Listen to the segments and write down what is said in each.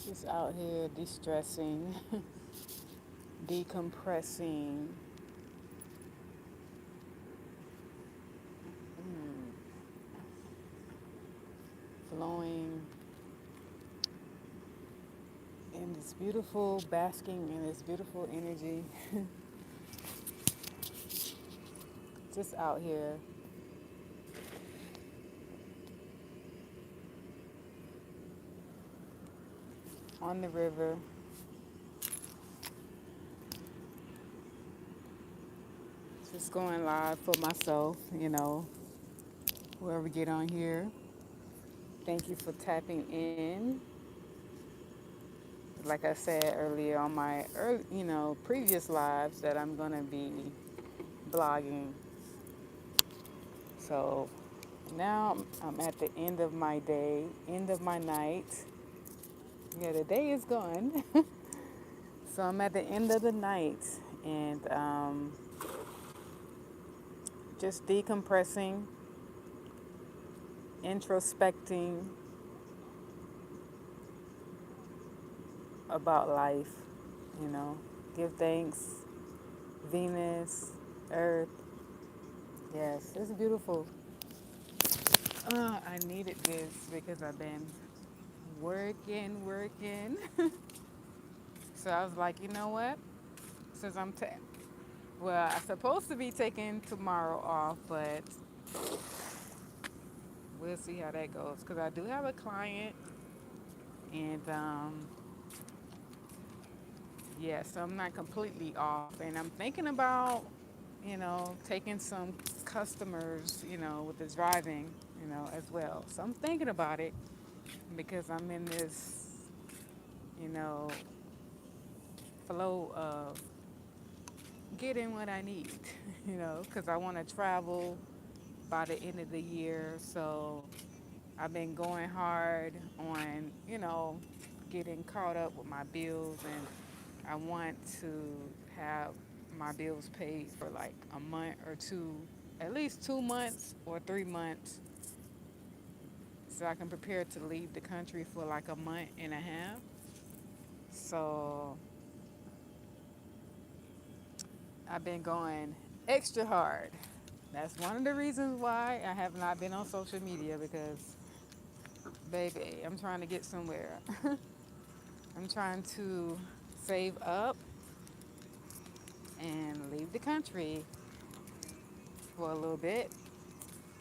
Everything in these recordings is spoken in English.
Just out here de-stressing, decompressing, flowing in this beautiful, basking in this beautiful energy. Just out here. On the river, just going live for myself, whoever get on here. Thank you for tapping in. Like I said earlier on my previous lives that I'm going to be blogging. So now I'm at the end of my day, end of my night. Yeah, the day is gone. So I'm at the end of the night and just decompressing, introspecting about life, you know. Give thanks, Venus, Earth. Yes, it's beautiful. I needed this because I've been working. So I was like, you know what? Since well, I'm supposed to be taking tomorrow off, but we'll see how that goes. Because I do have a client, and yeah, so I'm not completely off. And I'm thinking about, taking some customers, with the driving, as well. So I'm thinking about it because I'm in this, you know, flow of getting what I need, because I want to travel by the end of the year. So I've been going hard on, getting caught up with my bills, and I want to have my bills paid for like a month or two, at least 2 months or 3 months, so I can prepare to leave the country for like a month and a half. So I've been going extra hard. That's one of the reasons why I have not been on social media because, baby, I'm trying to get somewhere. I'm trying to save up and leave the country for a little bit.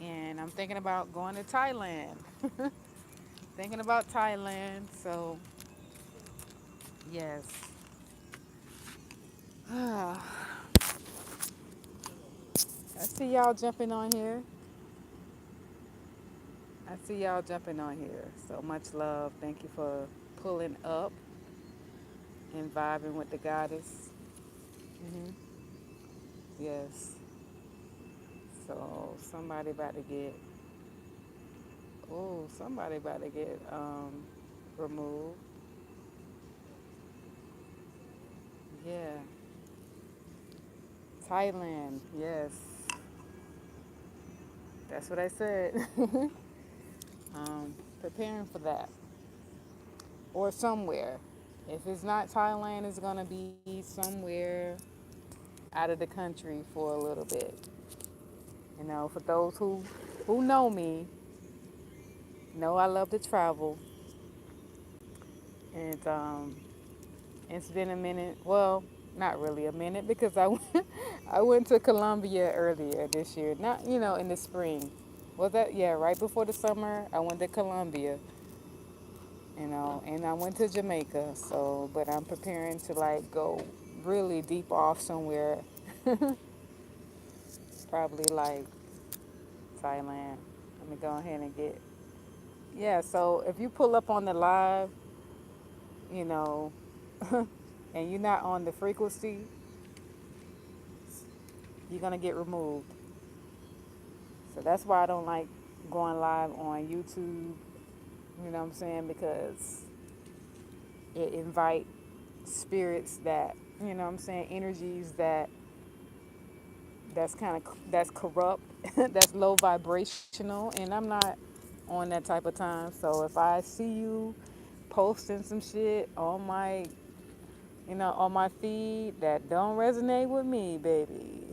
And I'm thinking about going to Thailand. Thinking about Thailand. So, yes. I see y'all jumping on here. I see y'all jumping on here. So much love. Thank you for pulling up and vibing with the goddess. Hmm. Yes. So somebody about to get removed. Yeah. Thailand. Yes. That's what I said. Preparing for that. Or somewhere. If it's not Thailand, it's gonna be somewhere out of the country for a little bit. For those who know me, know I love to travel, and it's been a minute. Well, not really a minute because I went to Colombia earlier this year. Not in the spring. Was that yeah? Right before the summer, I went to Colombia. And I went to Jamaica. So, but I'm preparing to like go really deep off somewhere. Probably like Thailand. Let me go ahead and get. Yeah, so if you pull up on the live, you know, and you're not on the frequency, you're going to get removed. So that's why I don't like going live on YouTube, you know what I'm saying? Because it invite spirits that, you know what I'm saying, energies that's corrupt, that's low vibrational, and I'm not on that type of time. So if I see you posting some shit on my, on my feed that don't resonate with me, baby,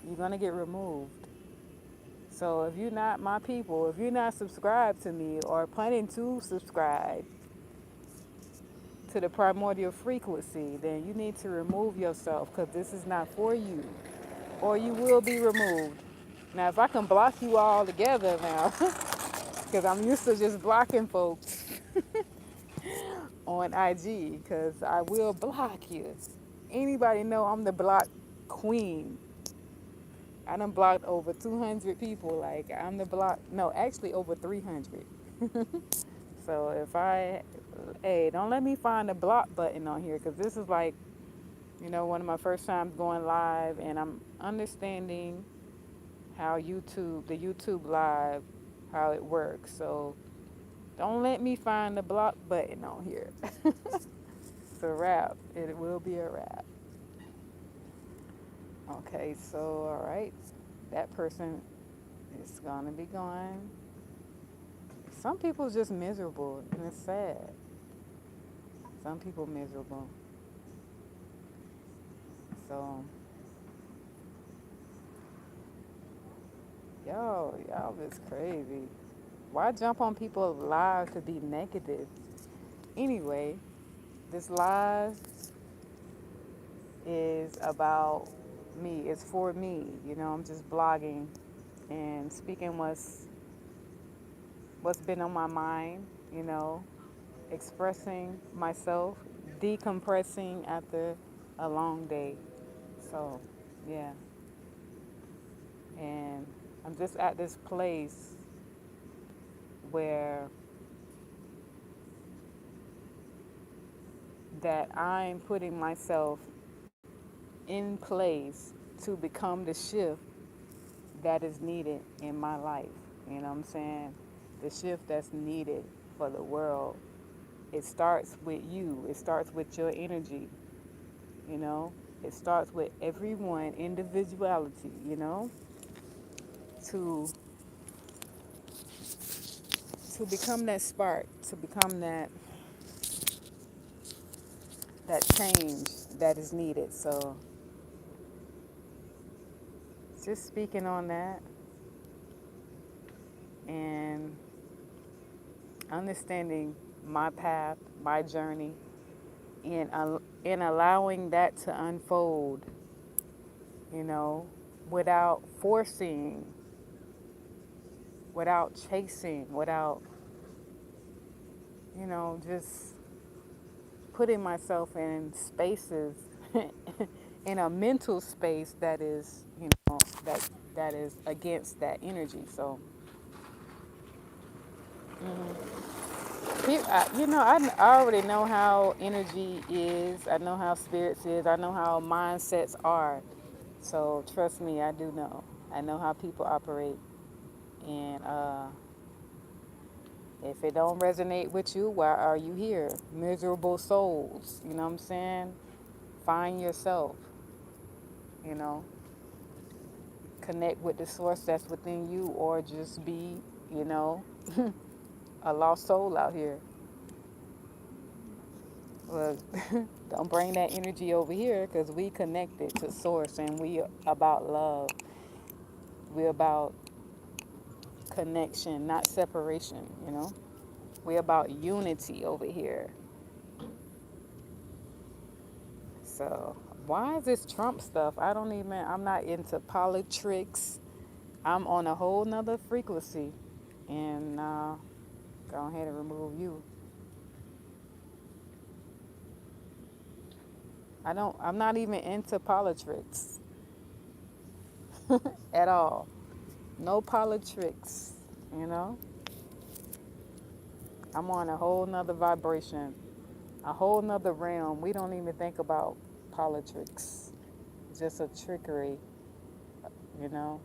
you're gonna get removed. So if you're not my people, if you're not subscribed to me or planning to subscribe to the primordial frequency, then you need to remove yourself because this is not for you, or you will be removed. Now, if I can block you all together now, because I'm used to just blocking folks on IG, because I will block you. Anybody know I'm the block queen? I done blocked over 200 people. Like, I'm the block, no, actually over 300. So if hey, don't let me find the block button on here, because this is like, one of my first times going live, and I'm understanding how the YouTube live, how it works. So don't let me find the block button on here. It's a wrap. It will be a wrap. Okay, so all right, that person is gonna be gone. Some people just miserable, and it's sad. Some people miserable. So y'all is crazy. Why jump on people's lives to be negative? Anyway, this live is about me. It's for me. I'm just blogging and speaking what's been on my mind, expressing myself, decompressing after a long day. So, yeah. And I'm just at this place where that I'm putting myself in place to become the shift that is needed in my life. You know what I'm saying? The shift that's needed for the world. It starts with you. It starts with your energy, you know? It starts with everyone, individuality, to to become that spark, to become that change that is needed. So just speaking on that and understanding my path, my journey, and allowing that to unfold, you know, without forcing, without chasing, without, just putting myself in spaces, in a mental space that is, that is against that energy. So, I already know how energy is. I know how spirits is. I know how mindsets are. So trust me, I do know. I know how people operate, and if it don't resonate with you, why are you here? Miserable souls. You know what I'm saying? Find yourself. You know, connect with the source that's within you, or just be, you know, a lost soul out here. Well, don't bring that energy over here because we connected to source and we about love. We about connection, not separation. We about unity over here. So why is this Trump stuff? I'm not into politics. I'm on a whole nother frequency. And go ahead and remove you. I'm not even into politics at all. No politics, you know? I'm on a whole nother vibration, a whole nother realm. We don't even think about politics. It's just a trickery, you know?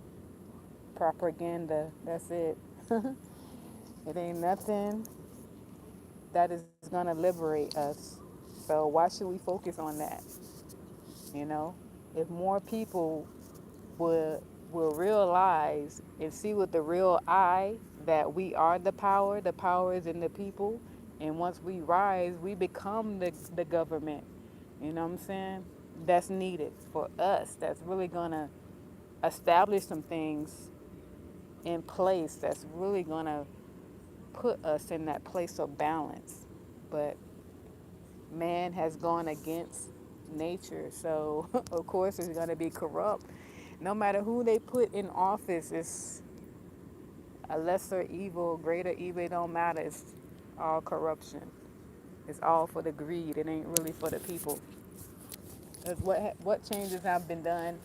Propaganda, that's it. It ain't nothing that is gonna liberate us. So why should we focus on that? You know? If more people would will realize and see with the real eye that we are the power is in the people, And once we rise, we become the government. You know what I'm saying? That's needed for us. That's really going to establish some things in place that's really going to put us in that place of balance. But man has gone against nature. So, of course, it's going to be corrupt. No matter who they put in office, it's a lesser evil, greater evil. It don't matter. It's all corruption. It's all for the greed. It ain't really for the people. Because what changes have been done?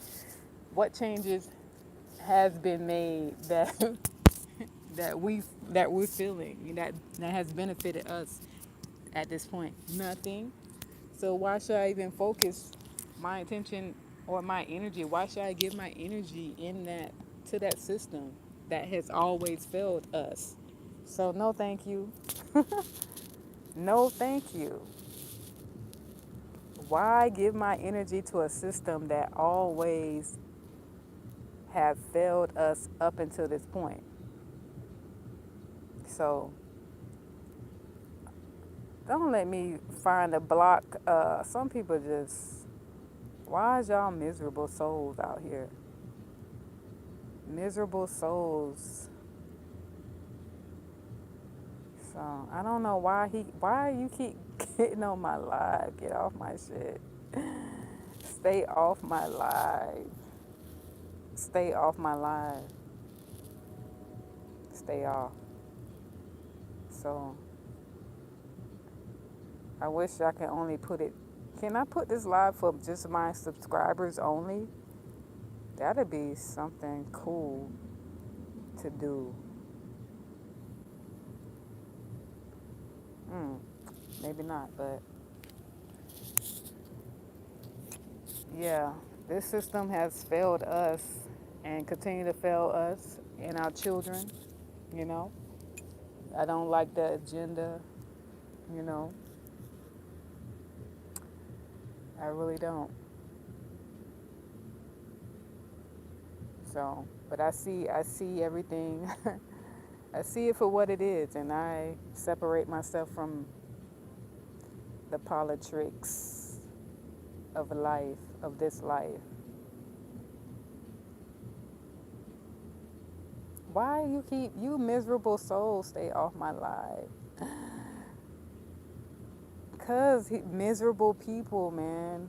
What changes has been made that that we're feeling that has benefited us at this point? Nothing. So why should I even focus my attention or my energy? Why should I give my energy in that to that system that has always failed us? So no, thank you. No, thank you. Why give my energy to a system that always have failed us up until this point? So don't let me find a block. Some people just, why is y'all miserable souls out here? Miserable souls. So I don't know why you keep getting on my live. Get off my shit. Stay off my live. Stay off my live. Stay off. So I wish I could only put it. Can I put this live for just my subscribers only? That'd be something cool to do. Hmm. Maybe not, but yeah, this system has failed us and continue to fail us and our children. You know, I don't like the agenda. You know, I really don't. So, but I see everything. I see it for what it is, and I separate myself from the politics of life, of this life. Why you miserable soul stay off my life? Cause miserable people, man.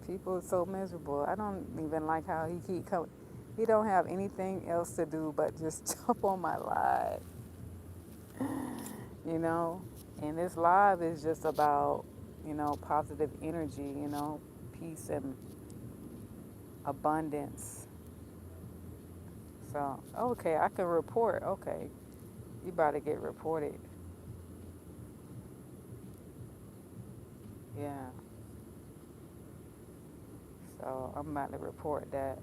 People are so miserable. I don't even like how he keep coming. He don't have anything else to do but just jump on my live, you know. And this live is just about, positive energy, peace and abundance. So, okay, I can report. Okay, you about to get reported. Yeah. So I'm about to report that.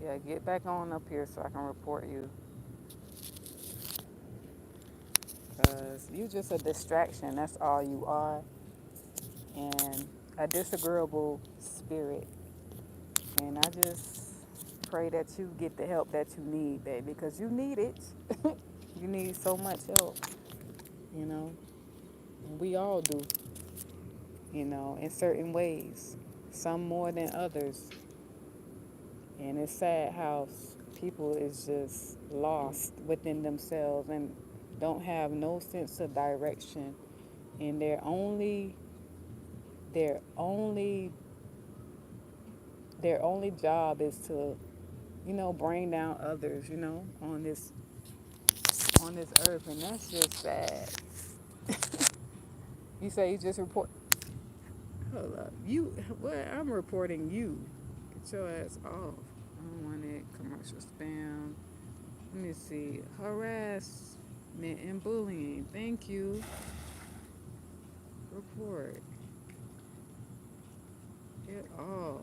Yeah, get back on up here so I can report you. Because you just a distraction. That's all you are. And a disagreeable spirit. And I just pray that you get the help that you need, baby, because you need it. You need so much help, you know. We all do, in certain ways, some more than others. And it's sad how people is just lost within themselves and don't have no sense of direction. And their only their only job is to, bring down others, on this earth, and that's just sad. You say you just report. Hold up, you. What? I'm reporting you. Get your ass off. Unwanted commercial spam. Let me see. Harassment and bullying. Thank you. Report. Get off.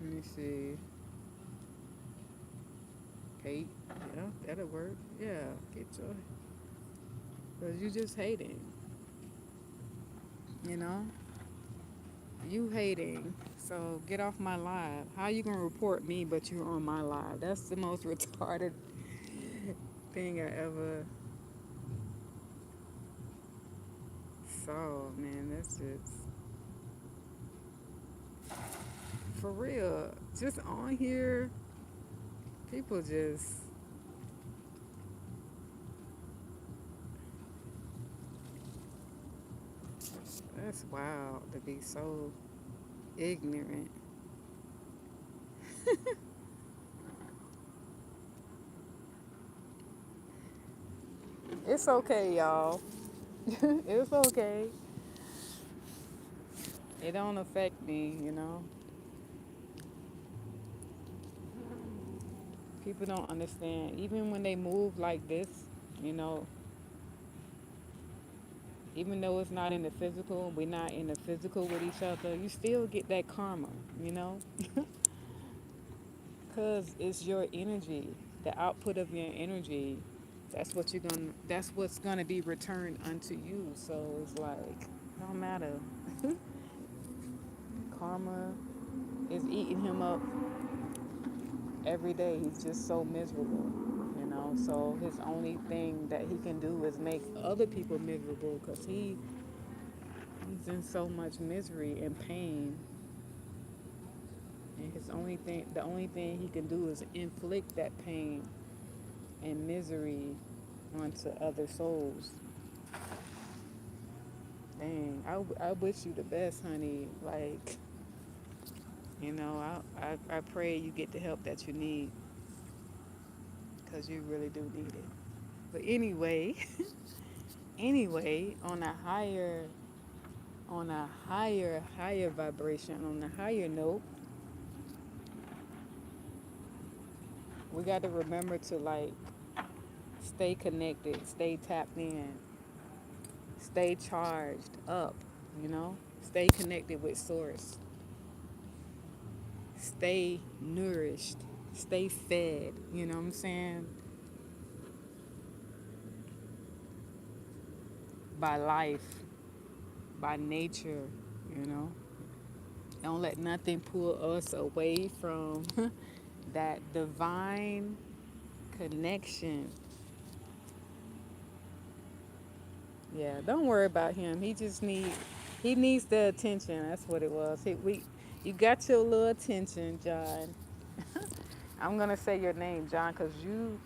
Let me see. Hate. Yeah, that'll work. Yeah, get your. Cause you just hating. You know. You hating. So get off my live. How you gonna report me but you're on my live? That's the most retarded thing I ever saw, man. That's just for real. Just on here, people just that's wild to be so ignorant. It's okay, y'all. It's okay. It don't affect me, you know. People don't understand. Even when they move like this, you know, even though it's not in the physical, we're not in the physical with each other, you still get that karma, you know? Because it's your energy, the output of your energy. That's what's gonna be returned unto you. So it's like, it don't matter. Karma is eating him up every day. He's just so miserable, you know. So his only thing that he can do is make other people miserable because he's in so much misery and pain. And the only thing he can do is inflict that pain and misery onto other souls. Dang, I wish you the best, honey. Like, you know, I pray you get the help that you need because you really do need it. But anyway, anyway, higher vibration, on a higher note, we got to remember to like stay connected, stay tapped in, stay charged up, you know, stay connected with source, stay nourished, stay fed, you know what I'm saying? By life, by nature, you know. Don't let nothing pull us away from that divine connection. Yeah, don't worry about him. He needs the attention. That's what it was. You got your little attention, John. I'm gonna say your name, John, because you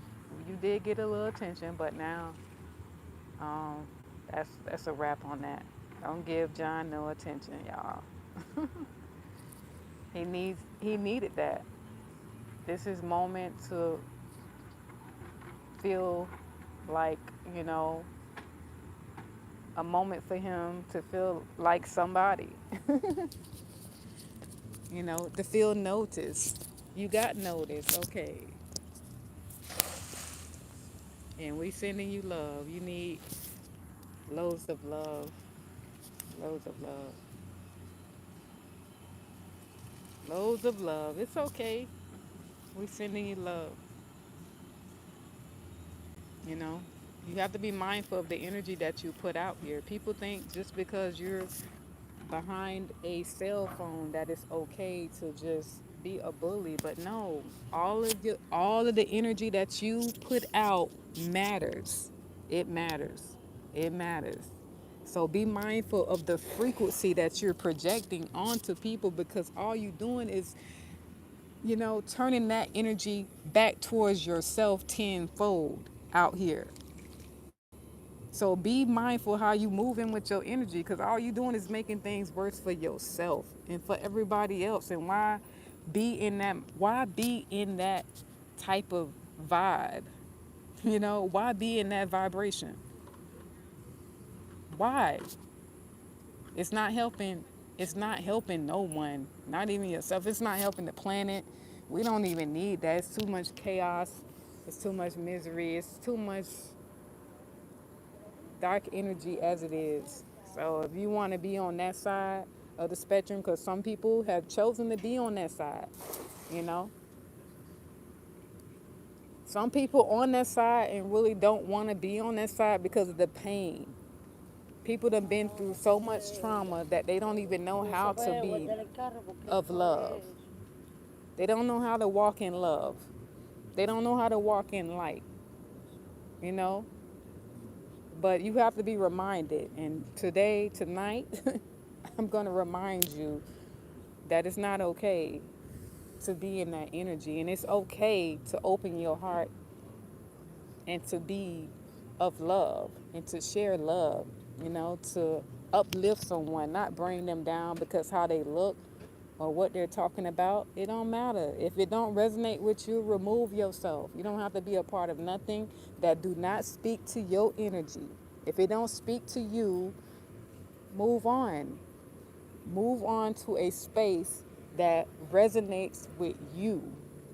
did get a little attention, but now um, that's a wrap on that. Don't give John no attention, y'all. He needed that. This is moment to feel like, you know, a moment for him to feel like somebody, you know, to feel noticed. You got noticed, okay. And we sending you love. You need loads of love, loads of love, loads of love. It's okay. We sending you love, you know. You have to be mindful of the energy that you put out here. People think just because you're behind a cell phone that it's okay to just be a bully, but no, all of the energy that you put out matters. It matters. It matters. So be mindful of the frequency that you're projecting onto people, because all you're doing is, you know, turning that energy back towards yourself tenfold out here. So be mindful how you move in with your energy, because all you doing is making things worse for yourself and for everybody else. And why be in that type of vibe? You know, why be in that vibration? Why? It's not helping. It's not helping no one, not even yourself. It's not helping the planet. We don't even need that. It's too much chaos. It's too much misery. It's too much dark energy as it is. So if you want to be on that side of the spectrum, because some people have chosen to be on that side, you know, some people on that side and really don't want to be on that side because of the pain. People done been through so much trauma that they don't even know how to be of love. They don't know how to walk in love. They don't know how to walk in light, you know? But you have to be reminded. And today, tonight, I'm going to remind you that it's not okay to be in that energy. And it's okay to open your heart and to be of love and to share love, to uplift someone, not bring them down because how they look or what they're talking about. It don't matter. If it don't resonate with you, remove yourself. You don't have to be a part of nothing that do not speak to your energy. If it don't speak to you, move on. Move on to a space that resonates with you.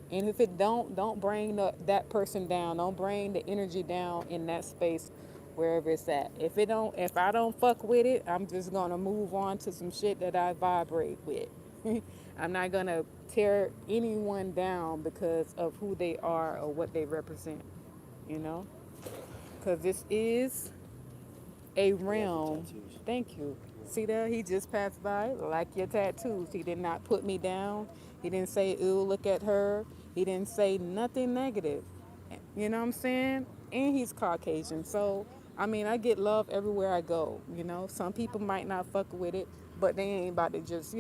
And if it don't bring that person down. Don't bring the energy down in that space wherever it's at. If I don't fuck with it, I'm just gonna move on to some shit that I vibrate with. I'm not gonna tear anyone down because of who they are or what they represent, you know? Because this is a realm. Thank you. See there, he just passed by. Like your tattoos. He did not put me down. He didn't say, ooh, look at her. He didn't say nothing negative. You know what I'm saying? And he's Caucasian. So, I mean, I get love everywhere I go. Some people might not fuck with it, but they ain't about to just,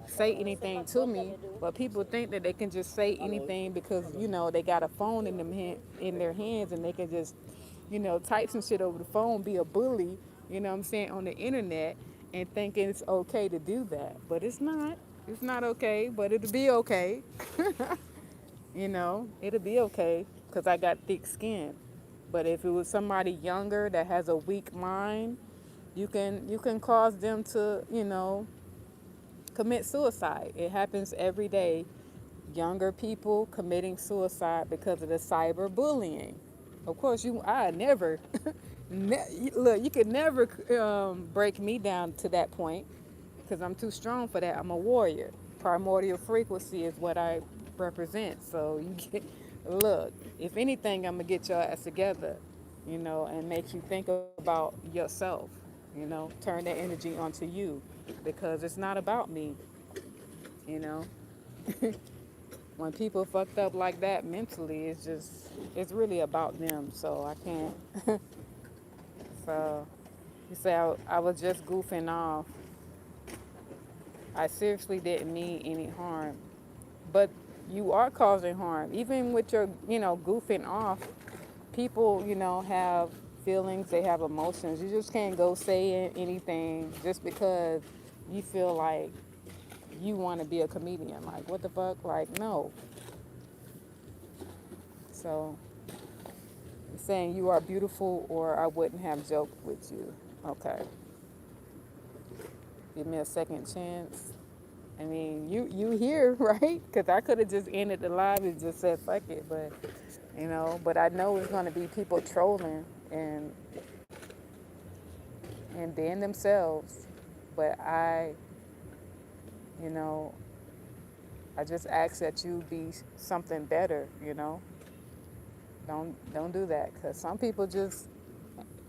say anything to me. But people think that they can just say anything because, they got a phone in their hands and they can just type some shit over the phone, be a bully, what I'm saying, on the internet and thinking it's okay to do that. But it's not. It's not okay, but it'll be okay. It'll be okay because I got thick skin. But if it was somebody younger that has a weak mind, you can cause them to, commit suicide. It happens every day. Younger people committing suicide because of the cyberbullying. Of course, I never look. You could never break me down to that point because I'm too strong for that. I'm a warrior. Primordial frequency is what I represent. So you get look. If anything, I'm gonna get your ass together, and make you think about yourself. Turn that energy onto you because it's not about me. You know, when people fucked up like that mentally, it's really about them. So I can't. So you say I was just goofing off. I seriously didn't mean any harm, but you are causing harm. Even with your, goofing off, people, have feelings, they have emotions. You just can't go saying anything just because you feel like you want to be a comedian. Like, what the fuck? Like, no. So, saying you are beautiful or I wouldn't have joked with you. Okay. Give me a second chance. I mean, you here, right? Because I could have just ended the live and just said fuck it, but I know it's gonna be people trolling and being themselves. But you know, I just ask that you be something better. Don't do that because some people just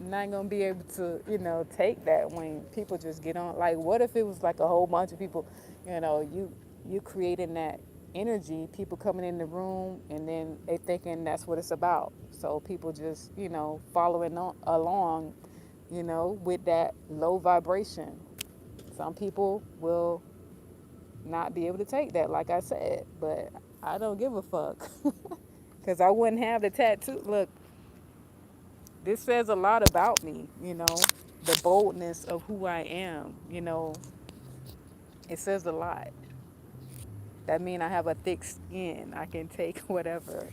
not gonna be able to take that when people just get on. Like, what if it was like a whole bunch of people, you creating that energy, people coming in the room and then they thinking that's what it's about. So people just following along, with that low vibration. Some people will not be able to take that, like I said, but I don't give a fuck because I wouldn't have the tattoo. Look, this says a lot about me, the boldness of who I am, it says a lot. That means I have a thick skin. I can take whatever.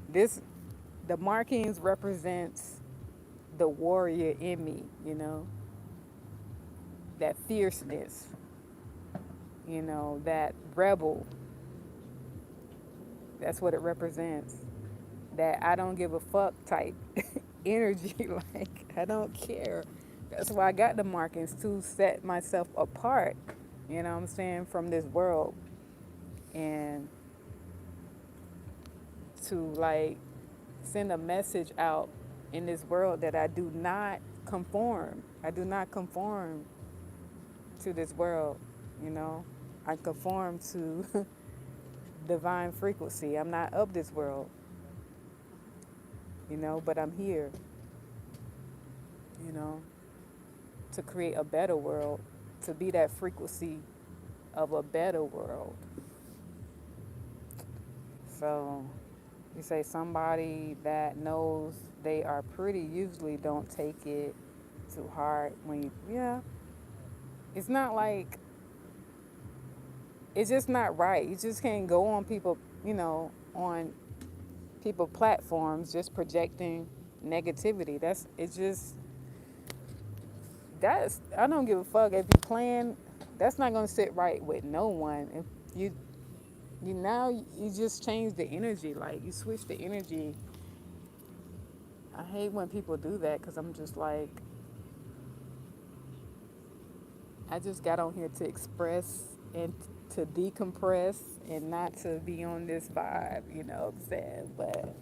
This, the markings represents the warrior in me, that fierceness, that rebel. That's what it represents. That I don't give a fuck type energy. Like, I don't care. That's why I got the markings to set myself apart, what I'm saying, from this world. And to like send a message out in this world that I do not conform. I do not conform to this world, you know. I conform to divine frequency. I'm not of this world, but I'm here, you know, to create a better world, to be that frequency of a better world. So you say somebody that knows they are pretty usually don't take it too hard when yeah, it's not like, it's just not right. You just can't go on people, on people platforms just projecting negativity. It's just, I don't give a fuck if you plan. That's not gonna sit right with no one. If you you now you just change the energy, like you switch the energy. I hate when people do that because I'm just like, I just got on here to express and to decompress and not to be on this vibe, you know what I'm saying? But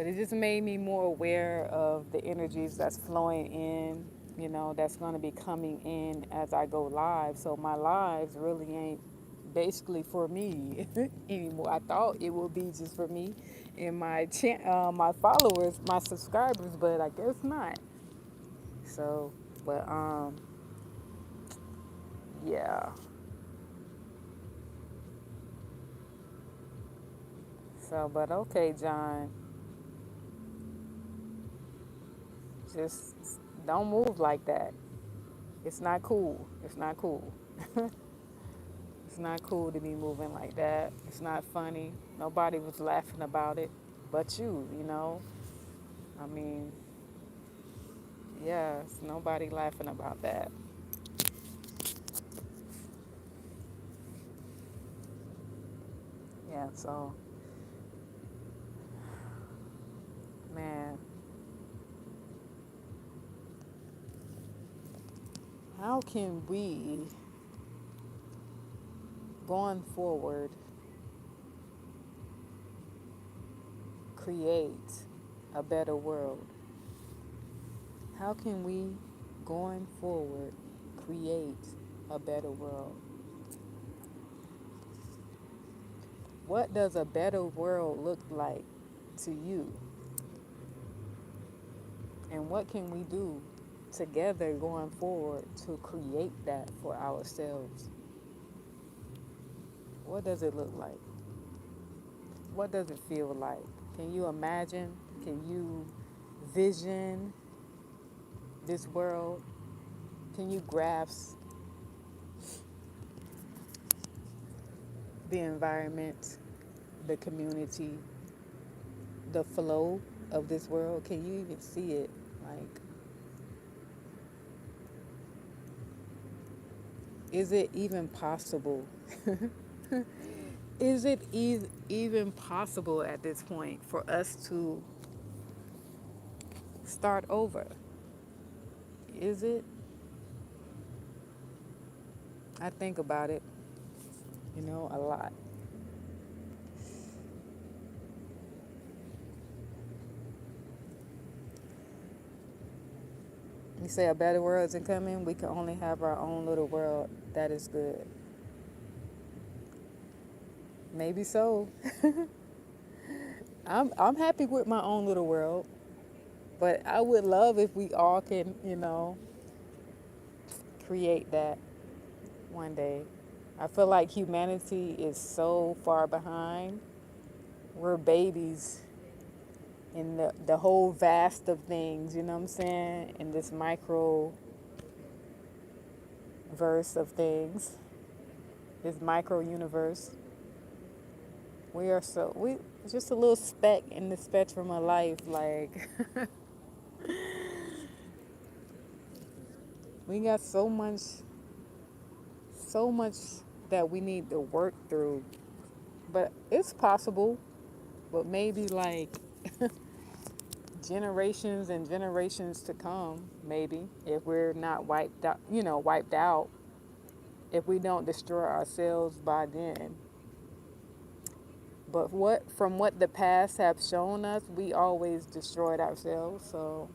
it just made me more aware of the energies that's flowing in, that's going to be coming in as I go live. So my lives really ain't basically for me anymore. I thought it would be just for me and my followers, my subscribers, but I guess not. So, but yeah. So, but okay, John, just don't move like that. It's not cool. It's not cool. It's not cool to be moving like that. It's not funny. Nobody was laughing about it but you. I mean, yes, nobody laughing about that. Yeah, so, man, how can we, going forward, create a better world? How can we, going forward, create a better world? What does a better world look like to you? And what can we do together going forward to create that for ourselves? What does it look like? What does it feel like? Can you imagine? Can you vision this world? Can you grasp the environment, the community, the flow of this world? Can you even see it? Like, is it even possible? Is it even possible at this point for us to start over? Is it? I think about it, a lot. You say a better world isn't coming, we can only have our own little world. That is good. Maybe so. I'm happy with my own little world, but I would love if we all can, create that one day. I feel like humanity is so far behind. We're babies in the whole vast of things, you know what I'm saying? In this micro verse of things, this micro universe. We just a little speck in the spectrum of life. Like, we got so much that we need to work through. But it's possible, but maybe like generations and generations to come, maybe, if we're not wiped out, if we don't destroy ourselves by then. But from what the past have shown us, we always destroyed ourselves. So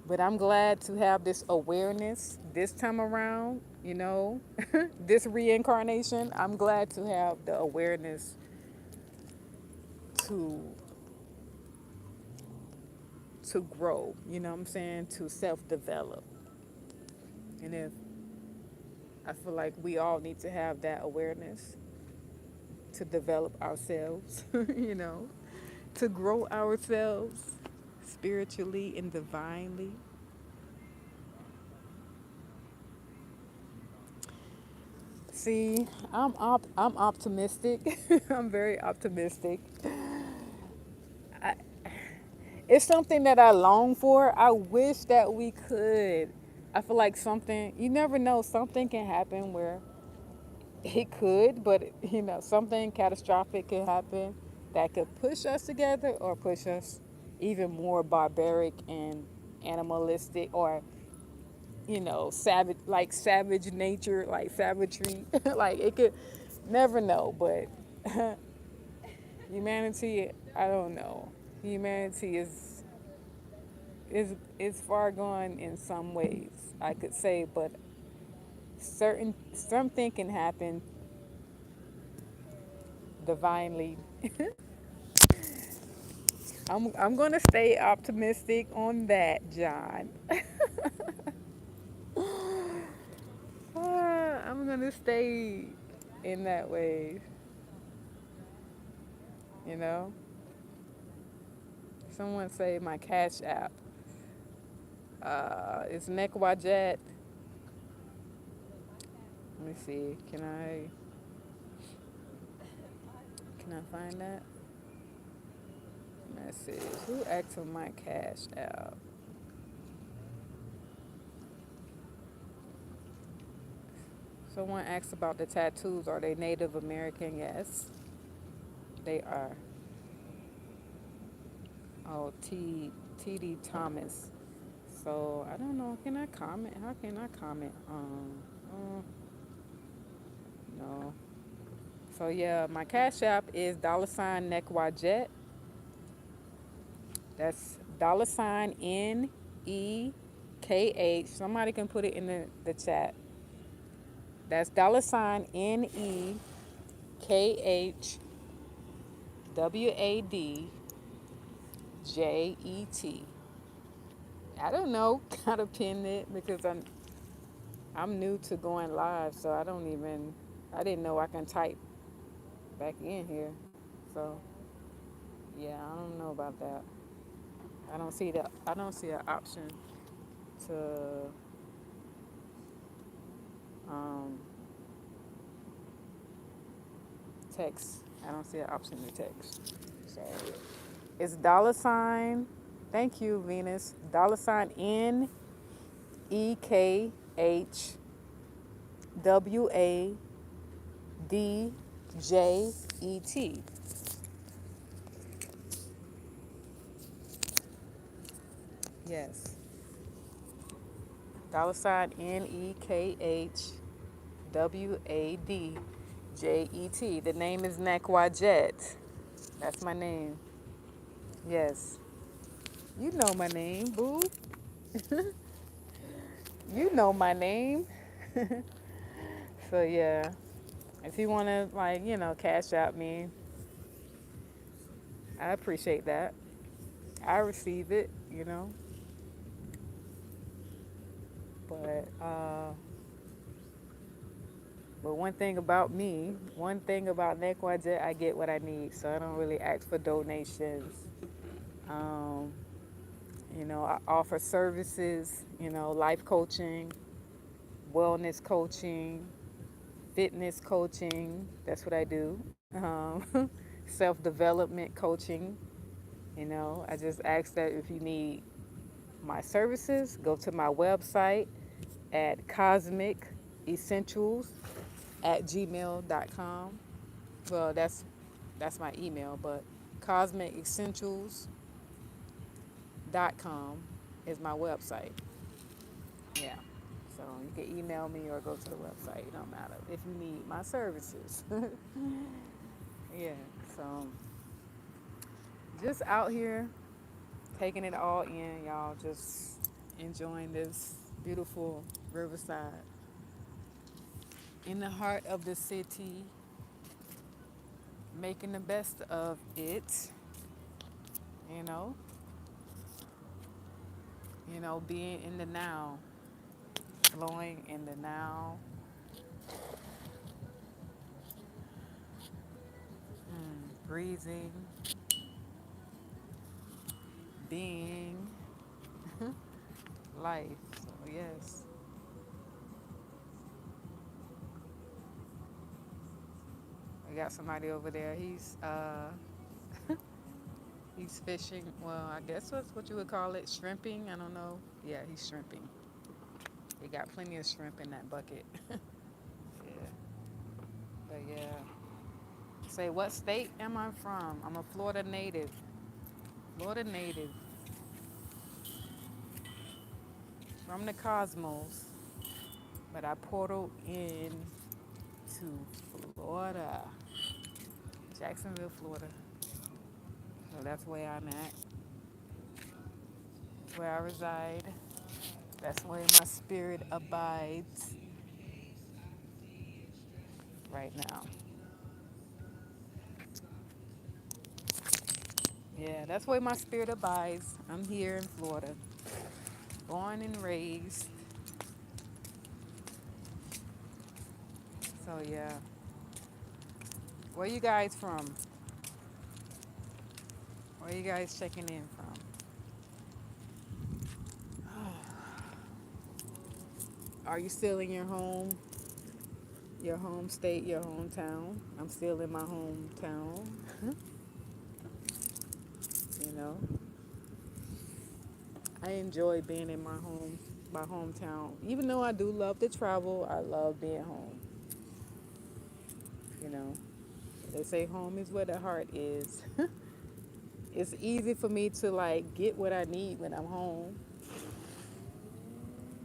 But I'm glad to have this awareness this time around, this reincarnation. I'm glad to have the awareness to to grow, you know what I'm saying, to self-develop. And if I feel like we all need to have that awareness to develop ourselves, you know, to grow ourselves spiritually and divinely. See, I'm optimistic. I'm very optimistic. I, it's something that I long for. I wish that we could. I feel like something, you never know, something can happen where it could, but something catastrophic could happen that could push us together or push us even more barbaric and animalistic, or savage, like savage nature, like savagery. Like it could, never know, but humanity, I don't know. Humanity is far gone in some ways, I could say, but something can happen divinely. I'm gonna stay optimistic on that, John. I'm gonna stay in that way. You know, someone say my Cash App. It's Nekwajet. Let me see. Can I find that message? Who asked for my Cash App? Someone asked about the tattoos. Are they Native American? Yes, they are. Oh, T.D. Thomas. So I don't know. Can I comment? How can I comment? No. So yeah, my Cash App is $ Nekwajet. That's $NEKH. Somebody can put it in the chat. That's $NEKHWADJET. I don't know how to pin it because I'm new to going live, so I didn't know I can type back in here. So yeah, I don't know about that. I don't see an option to um, text. I don't see an option to text. So it's $ Thank you, Venus. $NEKHWADJET. Yes. $NEKHWADJET. The name is Nekwajet. That's my name. Yes. You know my name, boo. You know my name. So yeah. If you wanna cash out me, I appreciate that. I receive it. But one thing about me, one thing about Nekwajet, I get what I need. So I don't really ask for donations. Um, I offer services, life coaching, wellness coaching, fitness coaching. That's what I do. Self development coaching. I just ask that if you need my services, go to my website at cosmicessentials@gmail.com. Well, that's my email, but cosmicessentials.com is my website. Yeah. So you can email me or go to the website. It don't matter if you need my services. Yeah. So just out here taking it all in, y'all. Just enjoying this beautiful riverside in the heart of the city, making the best of it, you know, being in the now, flowing in the now, breathing, being life. So yes, we got somebody over there. He's fishing. Well, I guess that's what you would call it, shrimping. I don't know. Yeah, he's shrimping. He got plenty of shrimp in that bucket. Yeah, but yeah. Say, what state am I from? I'm a Florida native. Florida native from the cosmos, but I portal in to Florida, Jacksonville, Florida. So that's where I'm at, where I reside. That's where my spirit abides right now. Yeah, that's where my spirit abides. I'm here in Florida, born and raised. So yeah, where you guys from? Where you guys checking in from? Are you still in your home state, your hometown? I'm still in my hometown. You know, I enjoy being in my hometown. Even though I do love to travel, I love being home. You know, they say home is where the heart is. It's easy for me to like get what I need when I'm home.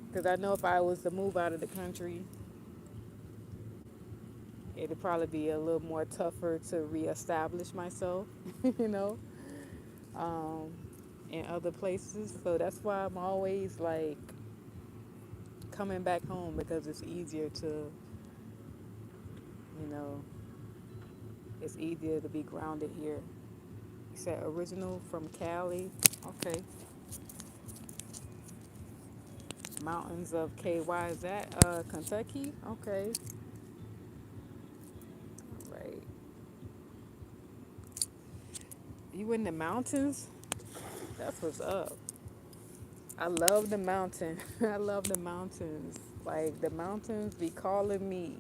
Because I know if I was to move out of the country, it'd probably be a little more tougher to reestablish myself, you know, um, in other places. So that's why I'm always like coming back home because it's easier to, you know, it's easier to be grounded here. You said original from Cali. Okay. Mountains of KY. Is that Kentucky? Okay. Right. You in the mountains? That's what's up. I love the mountain. I love the mountains. Like the mountains be calling me.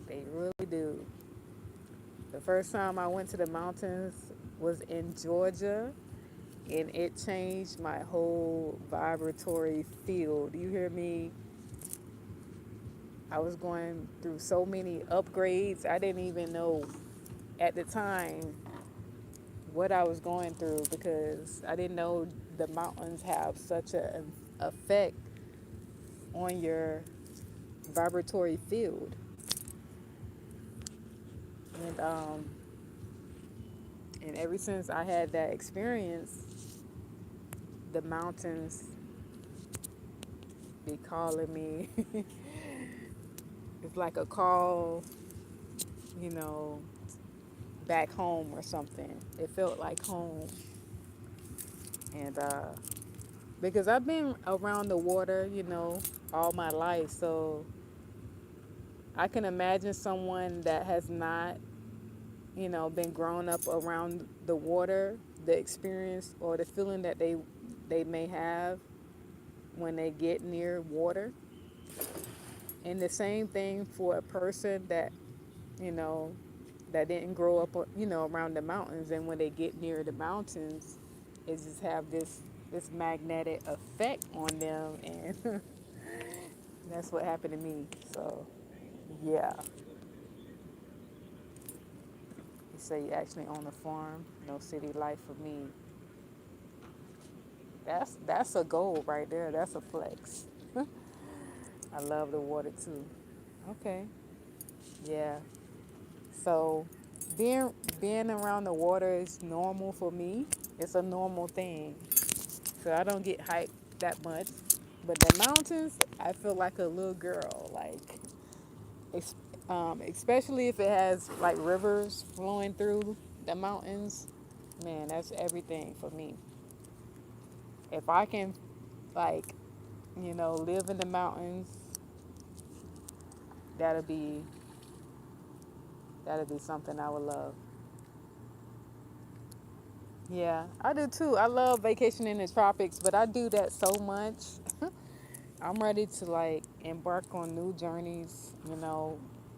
They really do. The first time I went to the mountains was in Georgia and it changed my whole vibratory field. You hear me? I was going through so many upgrades. I didn't even know at the time what I was going through because I didn't know the mountains have such an effect on your vibratory field. And and ever since I had that experience, the mountains be calling me. It's like a call, you know, back home or something. It felt like home. And because I've been around the water, all my life, so I can imagine someone that has not, been grown up around the water, the experience or the feeling that they may have when they get near water. And the same thing for a person that, you know, that didn't grow up, around the mountains, and when they get near the mountains, it just have this magnetic effect on them, and that's what happened to me. So, yeah, you say you actually own a farm, no city life for me. That's a goal right there. That's a flex. I love the water too. Okay, yeah. So, being being around the water is normal for me. It's a normal thing. so I don't get hyped that much. But the mountains, I feel like a little girl, like ex- especially if it has like rivers flowing through the mountains. Man, that's everything for me. If I can, like, live in the mountains, that'll be that'll be something I would love. Yeah, I do too. I love vacationing in the tropics, but I do that so much. I'm ready to like embark on new journeys.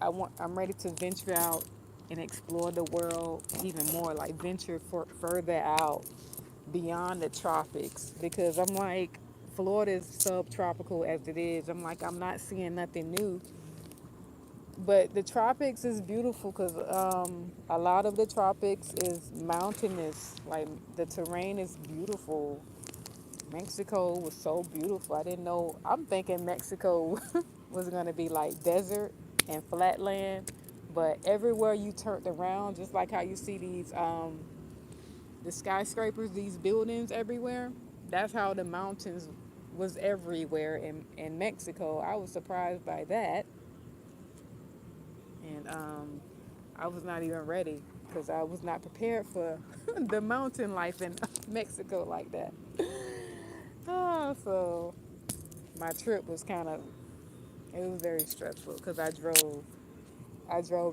I'm ready to venture out and explore the world even more. Like venture further out beyond the tropics because I'm like Florida is subtropical as it is. I'm like I'm not seeing nothing new. But the tropics is beautiful because a lot of the tropics is mountainous. Like the terrain is beautiful. Mexico was so beautiful. I didn't know. I'm thinking Mexico was going to be like desert and flatland. But everywhere you turned around, just like how you see these the skyscrapers, these buildings everywhere, that's how the mountains was everywhere in Mexico. I was surprised by that. And I was not even ready because I was not prepared for the mountain life in Mexico like that. So my trip was it was very stressful because I drove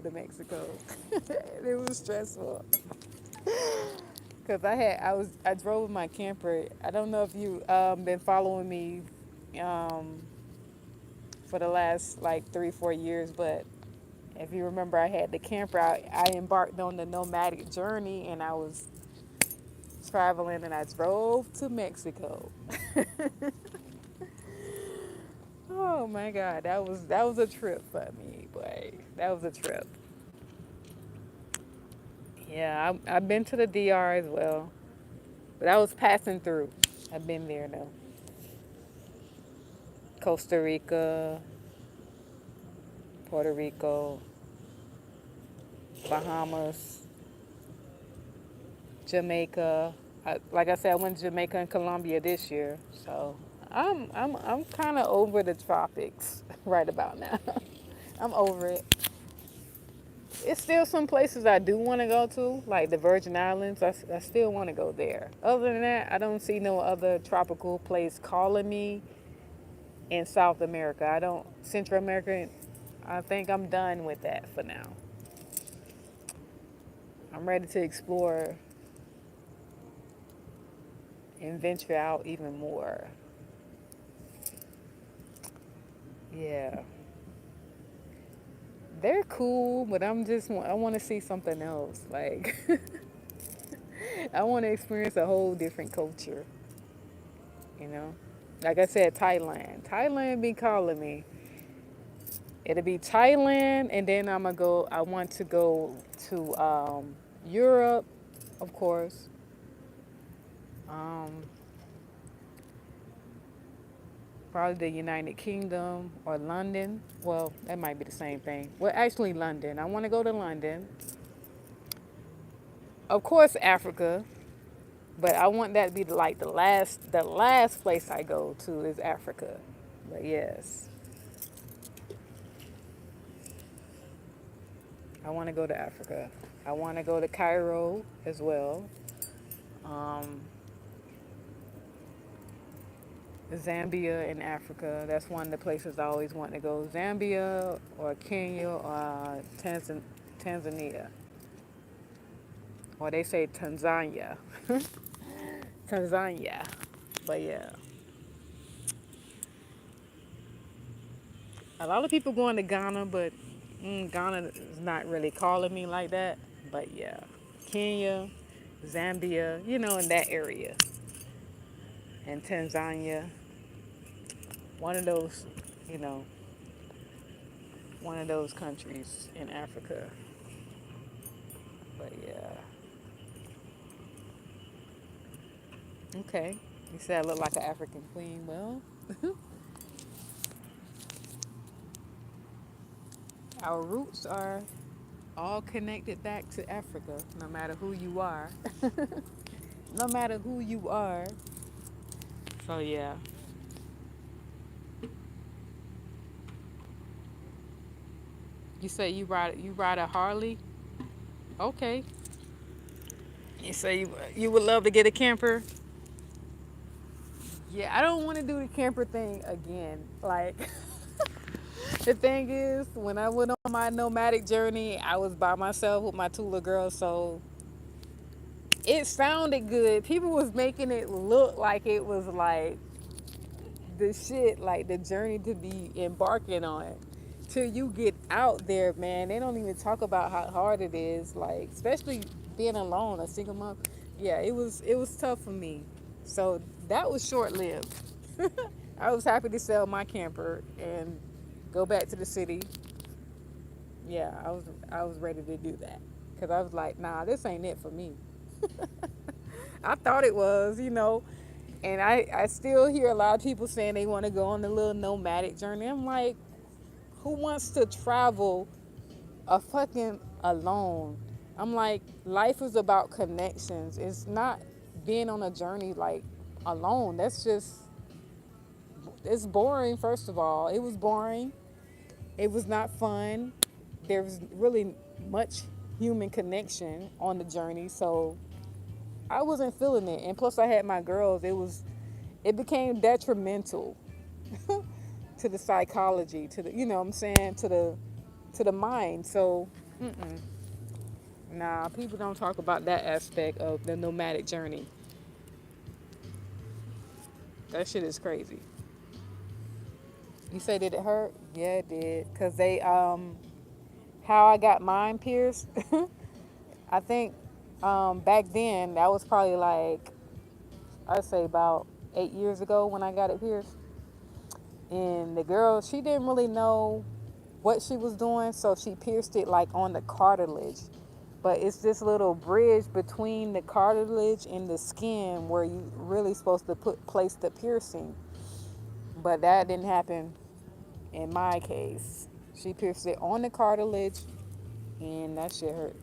to Mexico. It was stressful because I drove with my camper. I don't know if you been following me um, for the last like 3 4 years, but if you remember, I had the camper. I embarked on the nomadic journey, and I was traveling, and I drove to Mexico. Oh my God, that was a trip for me, boy. That was a trip. Yeah, I've been to the DR as well, but I was passing through. I've been there though. Costa Rica, Puerto Rico, Bahamas, Jamaica. Like I said, I went to Jamaica and Colombia this year, so I'm kind of over the tropics right about now. I'm over it. It's still some places I do want to go to, like the Virgin Islands. I still want to go there. Other than that, I don't see no other tropical place calling me in South America. I don't Central America. I think I'm done with that for now. I'm ready to explore and venture out even more. Yeah. They're cool, but I want to see something else. Like I want to experience a whole different culture, you know. Like I said, Thailand. Thailand be calling me. It'll be Thailand, and then I want to go to Europe, of course. Um, Probably the United Kingdom or London. Well, that might be the same thing. Well, actually, London. I want to go to London. Of course, Africa. But I want that to be like the last place I go to is Africa. But yes, I want to go to Africa. I want to go to Cairo as well. Um, Zambia in Africa. That's one of the places I always want to go. Zambia or Kenya or Tanzania. Or they say Tanzania. Tanzania. But yeah, a lot of people going to Ghana, but Ghana is not really calling me like that. But yeah, Kenya, Zambia, in that area, and Tanzania, one of those, you know, one of those countries in Africa. But yeah, okay. You said I look like an African queen. Well, our roots are all connected back to Africa, no matter who you are. No matter who you are, So yeah. You say you ride a Harley? Okay. You say you would love to get a camper? Yeah, I don't want to do the camper thing again. Like the thing is, when I went on my nomadic journey, I was by myself with my two little girls, so it sounded good. People was making it look like it was like the shit, like the journey to be embarking on. Till you get out there, man, they don't even talk about how hard it is. Like, especially being alone, a single mom. Yeah, it was tough for me. So that was short lived. I was happy to sell my camper and go back to the city. Yeah, I was ready to do that because I was like, nah, this ain't it for me. I thought it was, and I still hear a lot of people saying they want to go on a little nomadic journey. I'm like, who wants to travel a fucking alone? I'm like, life is about connections. It's not being on a journey like alone. That's just, it's boring. First of all, it was boring. It was not fun. There was really much human connection on the journey, so I wasn't feeling it. And plus, I had my girls. It became detrimental to the psychology, to the, what I'm saying, to the mind. So, nah, people don't talk about that aspect of the nomadic journey. That shit is crazy. You say, did it hurt? Yeah, it did. Cause how I got mine pierced. I think back then that was probably like, I'd say about 8 years ago when I got it pierced. And the girl, she didn't really know what she was doing, so she pierced it like on the cartilage. But it's this little bridge between the cartilage and the skin where you really supposed to place the piercing. But that didn't happen in my case. She pierced it on the cartilage, and that shit hurt.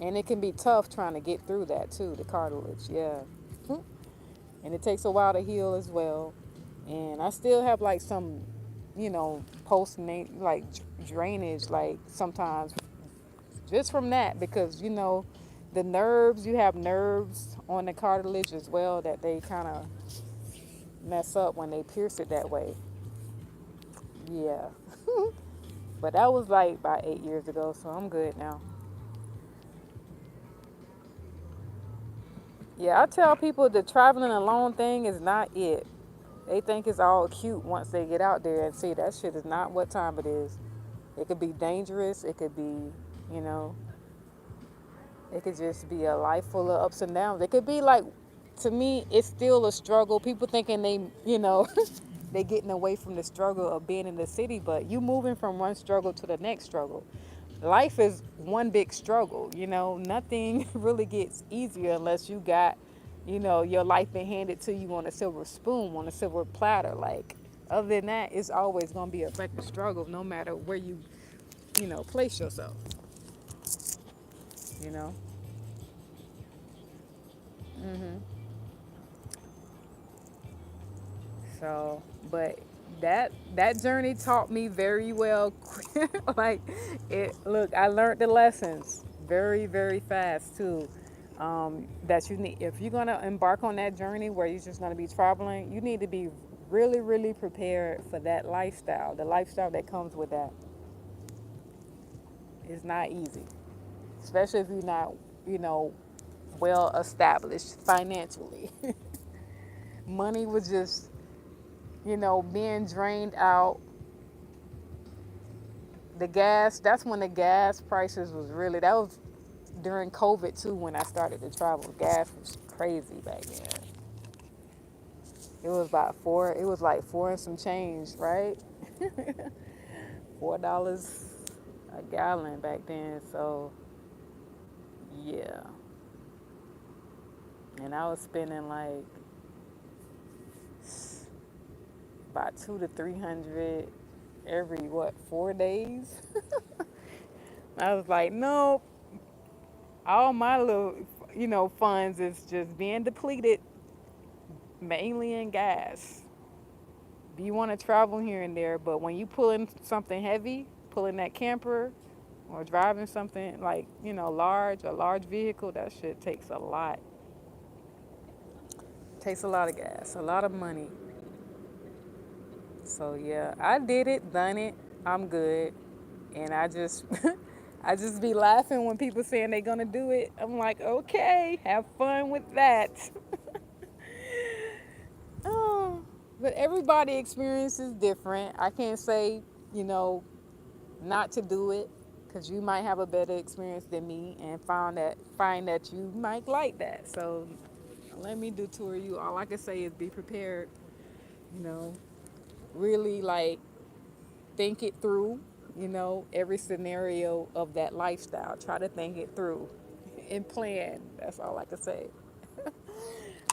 And it can be tough trying to get through that too, the cartilage. Yeah. And it takes a while to heal as well. And I still have like some, post like drainage, like sometimes just from that because the nerves, you have nerves on the cartilage as well that they kind of mess up when they pierce it that way. Yeah. But that was like about 8 years ago, so I'm good now. Yeah, I tell people the traveling alone thing is not it. They think it's all cute once they get out there and see that shit is not what time it is. It could be dangerous. It could be, you know, it could just be a life full of ups and downs. It could be like, to me, it's still a struggle. People thinking they getting away from the struggle of being in the city, but you moving from one struggle to the next struggle. Life is one big struggle. Nothing really gets easier unless you got, your life been handed to you on a silver spoon, on a silver platter. Like, other than that, it's always gonna be a fucking struggle, no matter where you place yourself. You know. So, but that journey taught me very well. Like, it. Look, I learned the lessons very very fast too. That you need, if you're gonna embark on that journey where you're just gonna be traveling, you need to be really really prepared for that lifestyle. The lifestyle that comes with that is not easy, especially if you're not, you know, well established financially. Money was just, being drained out. The gas, that's when the gas prices was really, that was during COVID too when I started to travel. Gas was crazy back then. It was about four, it was like four and some change, right? $4 a gallon back then. So yeah. And I was spending like about 2 to 300 every, what, 4 days. I was like, nope, all my little, funds is just being depleted mainly in gas. You want to travel here and there, but when you pulling something heavy, pulling that camper or driving something like, large, a large vehicle, that shit takes a lot. Takes a lot of gas, a lot of money. So yeah, I did it, done it. I'm good. And I just I just be laughing when people saying they're gonna do it. I'm like, okay, have fun with that. Oh, but everybody experience is different. I can't say, you know, not to do it because you might have a better experience than me and find that you might like that. So let me do tour you. All I can say is be prepared. You know, really like think it through. Every scenario of that lifestyle. Try to think it through and plan. That's all I can say.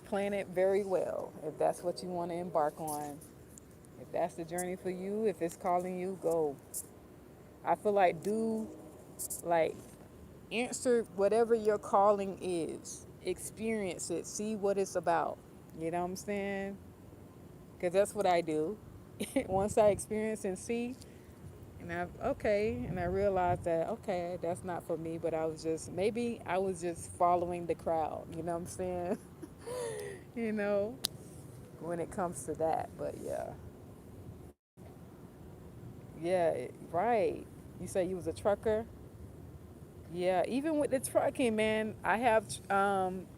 Plan it very well if that's what you want to embark on. If that's the journey for you, if it's calling you, go. I feel like like answer whatever your calling is. Experience it. See what it's about. You know what I'm saying? Because that's what I do. Once I experience and see, and I realized that okay, that's not for me. But maybe I was just following the crowd. You know what I'm saying? you know, when it comes to that. But yeah, yeah, right. You say you was a trucker. Yeah, even with the trucking, man, I have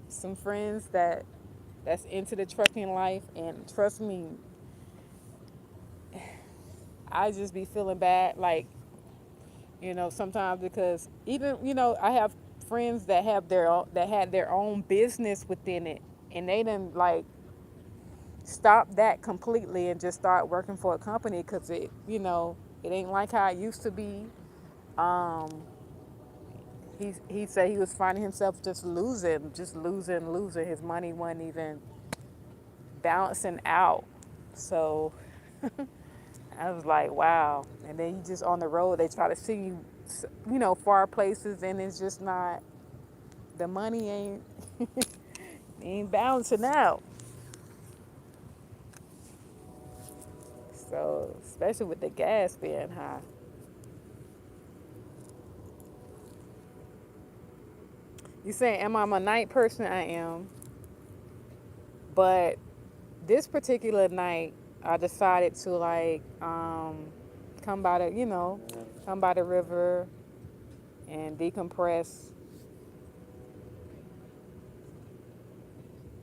some friends that's into the trucking life, and trust me, I just be feeling bad, like sometimes because even I have friends that had their own business within it, and they didn't like stop that completely and just start working for a company because it ain't like how it used to be. Um, he said he was finding himself just losing. His money wasn't even balancing out. So I was like, wow. And then you just on the road, they try to send you, far places, and it's just not. The money ain't balancing out. So especially with the gas being high. You say, am I a night person? I am, but this particular night, I decided to like come by the river and decompress.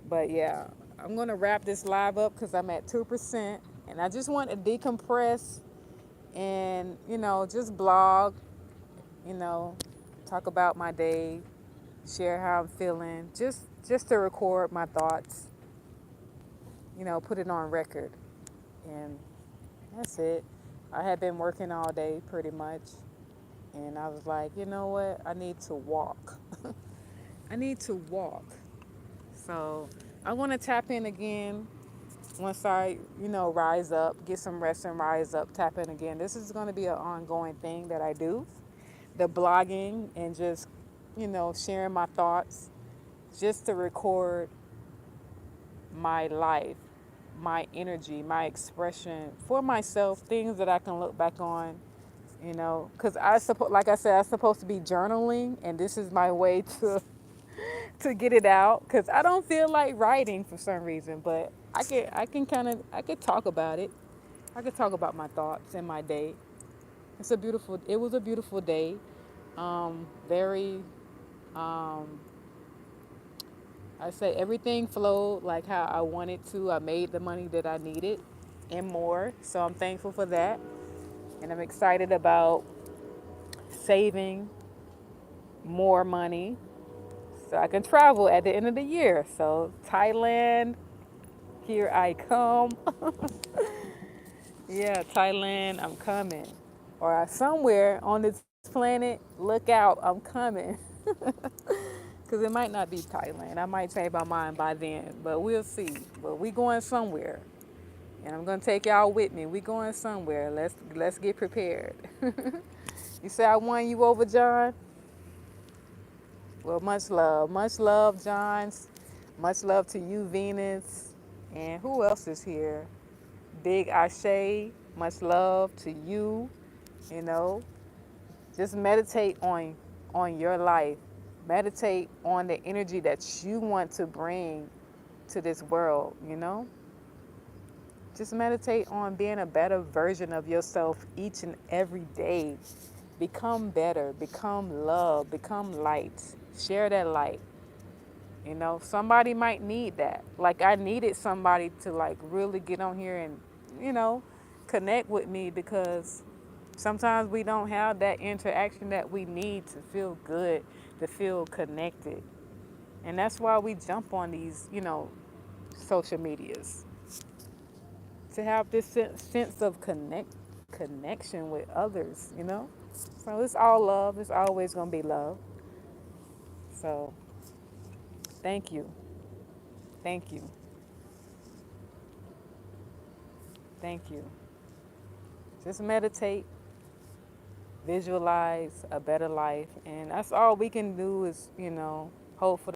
But yeah, I'm gonna wrap this live up because I'm at 2%, and I just want to decompress and just blog, you know, talk about my day, share how I'm feeling, just to record my thoughts, put it on record, and that's it. I had been working all day pretty much, and I was like, you know what? I need to walk. I need to walk. So I want to tap in again once I, rise up, get some rest and rise up, tap in again. This is going to be an ongoing thing that I do. The blogging and just, sharing my thoughts just to record my life, my energy, my expression for myself, things that I can look back on, because like I said, I'm supposed to be journaling, and this is my way to get it out because I don't feel like writing for some reason, but I could talk about it. I could talk about my thoughts and my day. It was a beautiful day. Very, um, I say everything flowed like how I wanted to. I made the money that I needed and more. So I'm thankful for that. And I'm excited about saving more money so I can travel at the end of the year. So Thailand, here I come. Yeah, Thailand, I'm coming. Or somewhere on this planet, look out, I'm coming. Because it might not be Thailand. I might change my mind by then, but we'll see. But we going somewhere. And I'm gonna take y'all with me. We going somewhere. Let's get prepared. You say I won you over, John? Well, much love. Much love, John. Much love to you, Venus. And who else is here? Big Ashe, much love to you. You know, just meditate on your life. Meditate on the energy that you want to bring to this world, you know? Just meditate on being a better version of yourself each and every day. Become better, become love, become light. Share that light. You know, somebody might need that. Like I needed somebody to like really get on here and, you know, connect with me because sometimes we don't have that interaction that we need to feel good, to feel connected. And that's why we jump on these, social medias to have this sense of connection with others, you know? So it's all love. It's always going to be love. So thank you. Thank you. Thank you. Just meditate, visualize a better life. And that's all we can do is, hope for